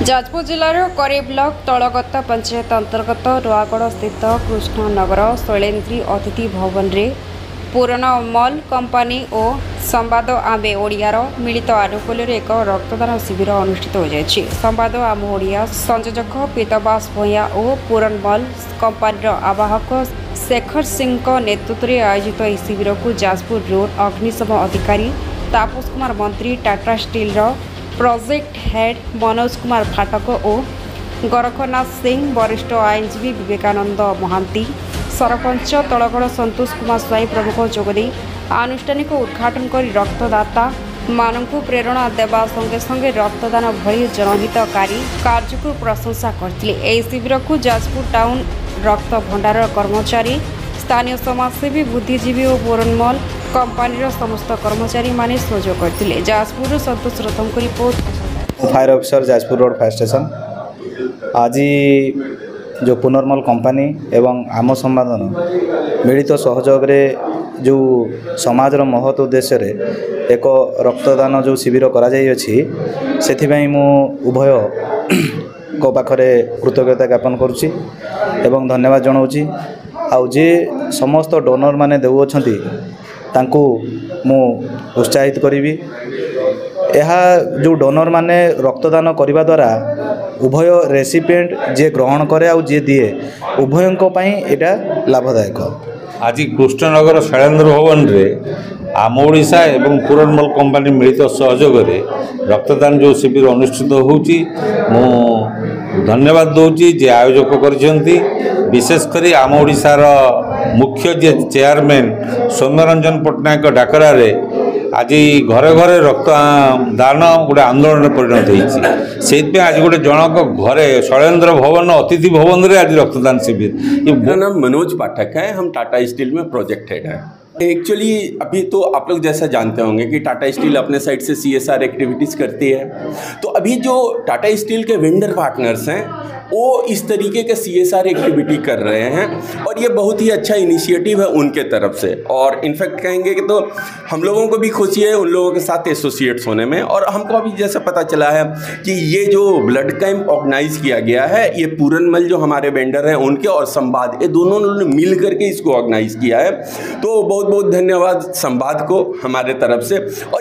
जाजपुर जिलार करी ब्लॉक तलगत्ता पंचायत अंतर्गत नुआगढ़ स्थित कृष्णनगर शैलेन्द्री अतिथि भवन रे पूरण मल कंपानी और संवाद आमे ओडियार मिलित आनुकूल्य एक रक्तदान शिविर अनुष्ठित हो जाएछि। संवाद आम ओडिया संयोजक पीतबास भैया और पूरण मल कंपानी आवाहक शेखर सिंह नेतृत्व में आयोजित यह शिविर को जाजपुर रोड अग्निशम अधिकारी तापस कुमार मंत्री Tata steel project head Manoj Kumar फाटक और गोरखनाथ सिंह वरिष्ठ आईनजीवी विवेकानंद महांती सरपंच तलगढ़ संतोष कुमार स्वाई प्रमुख जोगदे आनुष्ठानिक उद्घाटन कर रक्तदाता मानक प्रेरणा देवा संगे संगे रक्तदान भली जनहितकारी कार्य को प्रशंसा करते। शिविर को जाजपुर टाउन रक्त भंडार कर्मचारी स्थानीय समाजसेवी बुद्धिजीवी और बोरनमल कंपानी समस्त कर्मचारी माने सहयोग करते। जाजपुर संतोष रतम को report. Fire officer Jajpur road fire station आज जो पुनर्मल कंपानी एवं आम संवादन मिलित सहयोग जो समाज महत उद्देश्य रे एक रक्तदान जो शिविर करा से मु उभय को पाखरे कृतज्ञता ज्ञापन करुच्ची एवं धन्यवाद जनाऊँगी। आउ जे समस्त डोनर माने देउछंती तांकू मु उत्साहित करी। यह जो डोनर माने रक्तदान करने द्वारा उभय रेसिपिएंट जे ग्रहण करे आउ जे दिए उभयों एटा लाभदायक। आज कृष्णनगर शैलेन्द्र भवन रे आम ओडिशा एवं पूरणमल कंपानी मिलित सहयोग रक्तदान जो शिविर अनुष्ठित होउची मु धन्यवाद दूची जे आयोजक करछंती। विशेषकर आम ओडिशार मुख्य जे चेयरमैन सौम्यरंजन पट्टनायक डाकरा रे आज घरे घरे रक्त दान गोटे आंदोलन परिणत होती से आज गोटे जनक घरे शैलेन्द्र भवन अतिथि भवन रे आज रक्तदान शिविर। मेरा नाम मनोज पाठक है। हम टाटा स्टील में प्रोजेक्ट हेड है। एक्चुअली अभी तो आप लोग जैसा जानते होंगे कि टाटा स्टील अपने साइड से CSR एक्टिविटीज़ करती है। तो अभी जो टाटा स्टील के वेंडर पार्टनर्स हैं वो इस तरीके के CSR एक्टिविटी कर रहे हैं और ये बहुत ही अच्छा इनिशिएटिव है उनके तरफ से। और इनफैक्ट कहेंगे कि तो हम लोगों को भी खुशी है उन लोगों के साथ एसोसिएट्स होने में। और हमको अभी जैसा पता चला है कि ये जो ब्लड कैंप ऑर्गेनाइज किया गया है ये पूरनमल जो हमारे वेंडर हैं उनके और संवाद ये दोनों ने मिल करके इसको ऑर्गेनाइज किया है। तो बहुत बहुत धन्यवाद संवाद को हमारे तरफ से। और